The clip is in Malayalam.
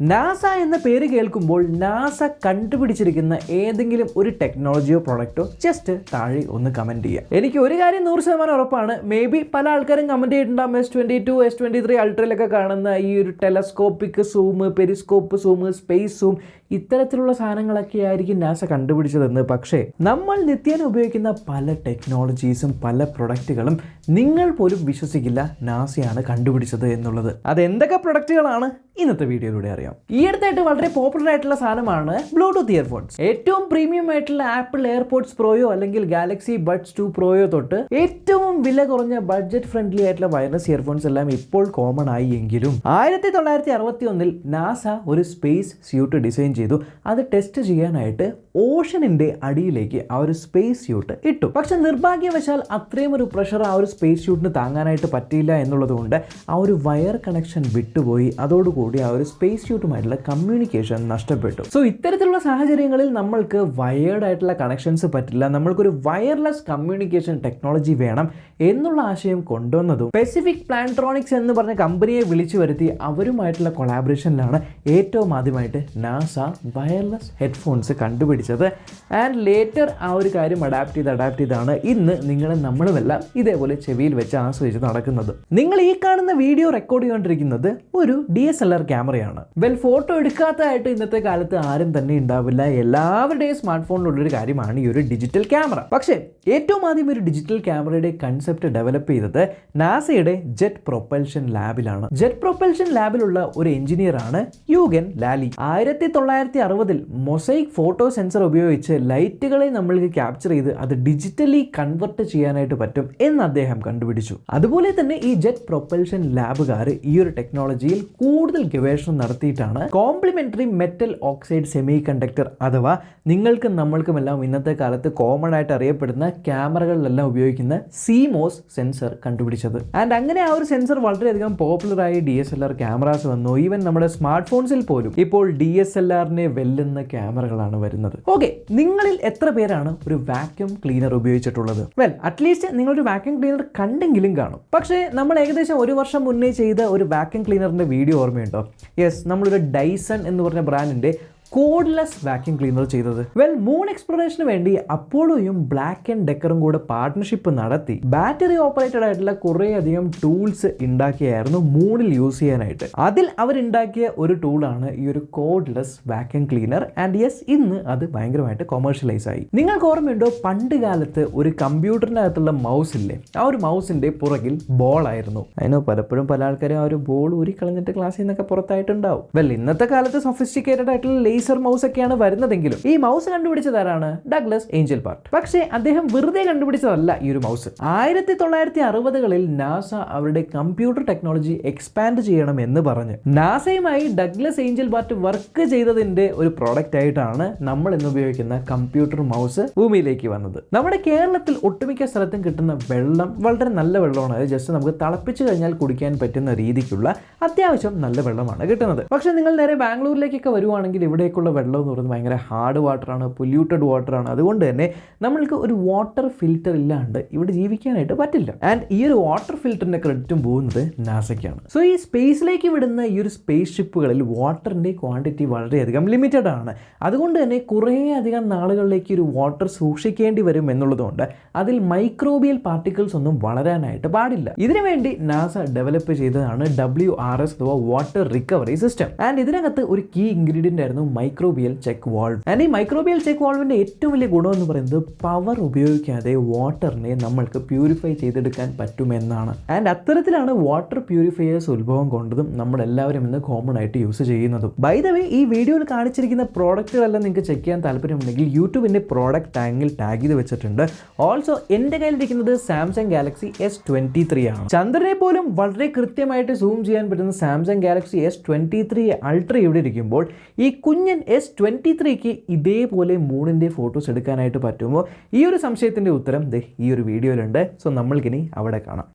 നാസ എന്ന പേര് കേൾക്കുമ്പോൾ നാസ കണ്ടുപിടിച്ചിരിക്കുന്ന ഏതെങ്കിലും ഒരു ടെക്നോളജിയോ പ്രൊഡക്റ്റോ ജസ്റ്റ് താഴെ ഒന്ന് കമന്റ് ചെയ്യുക. എനിക്ക് ഒരു കാര്യം 100% ഉറപ്പാണ്, മേ ബി പല ആൾക്കാരും കമന്റ് ചെയ്തിട്ടുണ്ടാകും S22 S23 അൾട്രയിലൊക്കെ കാണുന്ന ഈ ഒരു telescopic zoom, Periscope zoom, space zoom, ഇത്തരത്തിലുള്ള സാധനങ്ങളൊക്കെ ആയിരിക്കും നാസ കണ്ടുപിടിച്ചതെന്ന്. പക്ഷേ നമ്മൾ നിത്യേന ഉപയോഗിക്കുന്ന പല ടെക്നോളജീസും പല പ്രൊഡക്റ്റുകളും നിങ്ങൾ പോലും വിശ്വസിക്കില്ല നാസയാണ് കണ്ടുപിടിച്ചത് എന്നുള്ളത്. അതെന്തൊക്കെ പ്രൊഡക്റ്റുകളാണ് ഇന്നത്തെ വീഡിയോയിലൂടെ അറിയാം. ഈ അടുത്തായിട്ട് വളരെ പോപ്പുലർ ആയിട്ടുള്ള സാധനമാണ് ബ്ലൂടൂത്ത് ഇയർഫോൺസ്. ഏറ്റവും പ്രീമിയം ആയിട്ടുള്ള ആപ്പിൾ എയർപോഡ്സ് പ്രോയോ അല്ലെങ്കിൽ ഗാലക്സി ബഡ്സ് 2 പ്രോയോ തൊട്ട് ഏറ്റവും വില കുറഞ്ഞ ബഡ്ജറ്റ് ഫ്രണ്ട്ലി ആയിട്ടുള്ള വയർലെസ് ഇയർഫോൺസ് എല്ലാം ഇപ്പോൾ കോമൺ ആയി എങ്കിലും 1961 നാസ ഒരു സ്പേസ് സ്യൂട്ട് ഡിസൈൻ ചെയ്തു. അത് ടെസ്റ്റ് ചെയ്യാനായിട്ട് ഓഷനിന്റെ അടിയിലേക്ക് ആ ഒരു സ്പേസ് സ്യൂട്ട് ഇട്ടു. പക്ഷെ നിർഭാഗ്യവശാൽ അത്രയും ഒരു പ്രഷർ ആ ഒരു സ്പേസ് സ്യൂട്ടിന് താങ്ങാനായിട്ട് പറ്റിയില്ല എന്നുള്ളത് കൊണ്ട് ആ ഒരു വയർ കണക്ഷൻ വിട്ടുപോയി. അതോടുകൂടി ആ ഒരു സ്പേസ് സ്യൂട്ടുമായിട്ടുള്ള കമ്മ്യൂണിക്കേഷൻ നഷ്ടപ്പെട്ടു. സോ ഇത്തരത്തിലുള്ള സാഹചര്യങ്ങളിൽ നമ്മൾക്ക് വയേർഡ് ആയിട്ടുള്ള കണക്ഷൻസ് പറ്റില്ല, നമ്മൾക്കൊരു വയർലെസ് കമ്മ്യൂണിക്കേഷൻ ടെക്നോളജി വേണം എന്നുള്ള ആശയം കൊണ്ടുവന്നതും പെസിഫിക് പ്ലാൻട്രോണിക്സ് എന്ന് പറഞ്ഞ കമ്പനിയെ വിളിച്ചു വരുത്തി അവരുമായിട്ടുള്ള കൊളാബറേഷനിലാണ് ഏറ്റവും ആദ്യമായിട്ട് നാസ വയർലെസ് ഹെഡ്ഫോൺസ് കണ്ടുപിടിച്ചത്. ആൻഡ് ലേറ്റർ ആ ഒരു കാര്യം അഡാപ്റ്റ് ചെയ്താണ് ഇന്ന് നിങ്ങളും നമ്മളുമെല്ലാം ഇതേപോലെ ചെവിയിൽ വെച്ച് ആസ്വദിച്ച് നടക്കുന്നത്. നിങ്ങൾ ഈ കാണുന്ന വീഡിയോ റെക്കോർഡ് ചെയ്തുകൊണ്ടിരിക്കുന്നത് ഒരു DSLR ക്യാമറയാണ്. ഫോട്ടോ എടുക്കാത്തതായിട്ട് ഇന്നത്തെ കാലത്ത് ആരും തന്നെ ഉണ്ടാവില്ല. എല്ലാവരുടെയും സ്മാർട്ട് ഫോണിലുള്ളൊരു കാര്യമാണ് ഈ ഒരു ഡിജിറ്റൽ ക്യാമറ. പക്ഷേ ഏറ്റവും ആദ്യം ഒരു ഡിജിറ്റൽ ക്യാമറയുടെ കൺസെപ്റ്റ് ഡെവലപ്പ് ചെയ്തത് നാസയുടെ ജെറ്റ് പ്രൊപ്പൽഷൻ ലാബിലാണ്. ജെറ്റ് പ്രൊപ്പൽഷൻ ലാബിലുള്ള ഒരു എഞ്ചിനീയറാണ് Eugen Lali. 1960 mosaic photo sensor ഉപയോഗിച്ച് ലൈറ്റുകളെ നമ്മൾക്ക് ക്യാപ്ചർ ചെയ്ത് അത് ഡിജിറ്റലി കൺവെർട്ട് ചെയ്യാനായിട്ട് പറ്റും എന്ന് അദ്ദേഹം കണ്ടുപിടിച്ചു. അതുപോലെ തന്നെ ഈ ജെറ്റ് പ്രൊപ്പൽഷൻ ലാബുകാർ ഈ ഒരു ടെക്നോളജിയിൽ കൂടുതൽ ഗവേഷണം നടത്തിയിട്ടാണ് complementary metal oxide semiconductor അഥവാ നിങ്ങൾക്കും നമ്മൾക്കുമെല്ലാം ഇന്നത്തെ കാലത്ത് കോമൺ ആയിട്ട് അറിയപ്പെടുന്ന ക്യാമറകളിലെല്ലാം ഉപയോഗിക്കുന്ന CMOS സെൻസർ കണ്ടുപിടിച്ചത്. ആൻഡ് അങ്ങനെ ആ ഒരു സെൻസർ വളരെയധികം പോപ്പുലർ ആയി DSLR ക്യാമറാസ് വന്നു. ഈവൻ നമ്മുടെ സ്മാർട്ട് ഫോൺസിൽ പോലും ഇപ്പോൾ DSLRനെ വെല്ലുന്ന ക്യാമറകളാണ് വരുന്നത്. ഓക്കെ, നിങ്ങളിൽ എത്ര പേരാണ് ഒരു വാക്യൂം ക്ലീനർ ഉപയോഗിച്ചിട്ടുള്ളത്? അറ്റ്ലീസ്റ്റ് നിങ്ങളൊരു വാക്യൂം ക്ലീനർ കണ്ടെങ്കിലും കാണും. പക്ഷേ നമ്മൾ ഏകദേശം 1 വർഷം മുന്നേ ചെയ്ത ഒരു വാക്യൂം ക്ലീനറിന്റെ വീഡിയോ ഓർമ്മയുണ്ടോ? യെസ്, നമ്മളൊരു ഡൈസൺ എന്ന് പറഞ്ഞ ബ്രാൻഡിന്റെ കോഡ്ലെസ് വാക്യൂം ക്ലീനർ ചെയ്തത്. മൂൺ എക്സ്പ്ലോറേഷന് വേണ്ടി അപ്പോളോയും ബ്ലാക്ക് ആൻഡ് ഡെക്കറും കൂടെ പാർട്ട്ണർഷിപ്പ് നടത്തി ബാറ്ററി ഓപ്പറേറ്റഡ് ആയിട്ടുള്ള കുറേ അധികം ടൂൾസ് ഉണ്ടാക്കിയായിരുന്നു മൂണിൽ യൂസ് ചെയ്യാനായിട്ട്. അതിൽ അവരുണ്ടാക്കിയ ഒരു ടൂളാണ് ഈ ഒരു cordless vacuum cleaner. And yes, ഇന്ന് അത് ഭയങ്കരമായിട്ട് കൊമേഴ്ഷ്യലൈസ് ആയി. നിങ്ങൾക്ക് ഓർമ്മയുണ്ടോ, പണ്ട് കാലത്ത് ഒരു കമ്പ്യൂട്ടറിൻ്റെ അകത്തുള്ള മൗസ് ഇല്ലേ, ആ ഒരു മൗസിന്റെ പുറകിൽ ബോൾ ആയിരുന്നു. അതിനോ പലപ്പോഴും പല ആൾക്കാരും ആ ഒരു ബോൾ ഊരിക്കളഞ്ഞിട്ട് ക്ലാസ്സിൽ നിന്നൊക്കെ പുറത്തായിട്ടുണ്ടാവും. ഇന്നത്തെ കാലത്ത് സൊഫിസ്റ്റിക്കേറ്റഡ് ആയിട്ടുള്ള ലേസർ മൗസ് ഒക്കെയാണ് വരുന്നതെങ്കിലും ഈ മൗസ് കണ്ടുപിടിച്ചതാരാണ്? Douglas Engelbart. പക്ഷേ അദ്ദേഹം വെറുതെ കണ്ടുപിടിച്ചതല്ല ഈ ഒരു മൗസ്. 1960കളിൽ നാസ അവരുടെ കമ്പ്യൂട്ടർ ടെക്നോളജി എക്സ്പാൻഡ് ചെയ്യണം എന്ന് പറഞ്ഞ് നാസയുമായി ഡഗ്ലസ് ഏഞ്ചൽ പാർട്ട് വർക്ക് ചെയ്തതിന്റെ ഒരു പ്രോഡക്റ്റ് ആയിട്ടാണ് നമ്മൾ ഇന്ന് ഉപയോഗിക്കുന്ന കമ്പ്യൂട്ടർ മൗസ് ഭൂമിയിലേക്ക് വന്നത്. നമ്മുടെ കേരളത്തിൽ ഒട്ടുമിക്ക സ്ഥലത്തും കിട്ടുന്ന വെള്ളം വളരെ നല്ല വെള്ളമാണ്. അത് ജസ്റ്റ് നമുക്ക് തിളപ്പിച്ചു കഴിഞ്ഞാൽ കുടിക്കാൻ പറ്റുന്ന രീതിക്കുള്ള അത്യാവശ്യം നല്ല വെള്ളമാണ് കിട്ടുന്നത്. പക്ഷെ നിങ്ങൾ നേരെ ബാംഗ്ലൂരിലേക്കൊക്കെ വരുവാണെങ്കിൽ ഇവിടേക്കുള്ള വെള്ളം എന്ന് പറയുന്നത് ഭയങ്കര ഹാർഡ് വാട്ടറാണ്, പൊല്യൂട്ടഡ് വാട്ടറാണ്. അതുകൊണ്ട് തന്നെ നമ്മൾക്ക് ഒരു വാട്ടർ ഫിൽറ്റർ ഇല്ലാണ്ട് ഇവിടെ ജീവിക്കാനായിട്ട് പറ്റില്ല. ആൻഡ് ഈ ഒരു വാട്ടർ ഫിൽറ്ററിന്റെ ക്രെഡിറ്റും പോകുന്നത് നാസയ്ക്കാണ്. സോ ഈ സ്പേസിലേക്ക് വിടുന്ന ഈ ഒരു സ്പേസ് ഷിപ്പുകളിൽ വാട്ടറിന്റെ ക്വാണ്ടിറ്റി വളരെയധികം ലിമിറ്റഡ് ആണ്. അതുകൊണ്ട് തന്നെ കുറേ അധികം നാളുകളിലേക്ക് ഒരു വാട്ടർ സൂക്ഷിക്കേണ്ടി വരും എന്നുള്ളതുകൊണ്ട് അതിൽ മൈക്രോബിയൽ പാർട്ടിക്കിൾസ് ഒന്നും വളരാനായിട്ട് പാടില്ല. ഇതിനുവേണ്ടി നാസ ഡെവലപ്പ് ചെയ്തതാണ് WRS അഥവാ വാട്ടർ റിക്കവറി സിസ്റ്റം. ആൻഡ് ഇതിനകത്ത് ഒരു കീ ഇൻഗ്രീഡിയന്റ് ആയിരുന്നു മൈക്രോബിയൽ ചെക്ക് വാൾവ്. ആൻഡ് ഈ മൈക്രോബിയൽ ചെക്ക് വാൾവിന്റെ ഏറ്റവും വലിയ ഗുണം എന്ന് പറയുന്നത് പവർ ഉപയോഗിക്കാതെ വാട്ടറിനെ നമ്മൾക്ക് പ്യൂരിഫൈ ചെയ്തെടുക്കാൻ പറ്റുമെന്നാണ്. ആൻഡ് അത്തരത്തിലാണ് വാട്ടർ പ്യൂരിഫയേഴ്സ് ഉത്ഭവം കൊണ്ടതും നമ്മളെല്ലാവരും ഇന്ന് കോമൺ ആയിട്ട് യൂസ് ചെയ്യുന്നതും. ബൈ ദ വേ, ഈ വീഡിയോയിൽ കാണിച്ചിരിക്കുന്ന പ്രോഡക്റ്റുകളെല്ലാം നിങ്ങൾക്ക് ചെക്ക് ചെയ്യാൻ താല്പര്യമുണ്ടെങ്കിൽ യൂട്യൂബിന്റെ പ്രോഡക്റ്റ് ടാങ്കിൽ ടാഗ് ചെയ്ത് വെച്ചിട്ടുണ്ട്. ഓൾസോ എന്റെ കയ്യിലിരിക്കുന്നത് സാംസങ് ഗാലക്സി S23 ആണ്. ചന്ദ്രനെ പോലും വളരെ കൃത്യമായിട്ട് സൂം ചെയ്യാൻ പറ്റുന്ന സാംസങ് ഗാലക്സി S23 അൾട്ര ഇവിടെ ഇരിക്കുമ്പോൾ ഈ കുഞ്ഞൻ S23ക്ക് ഇതേപോലെ മൂണിൻ്റെ ഫോട്ടോസ് എടുക്കാനായിട്ട് പറ്റുമോ? ഈ ഒരു സംശയത്തിൻ്റെ ഉത്തരം ഈ ഒരു വീഡിയോയിലുണ്ട്. സോ നമ്മൾക്കിനി അവിടെ കാണാം.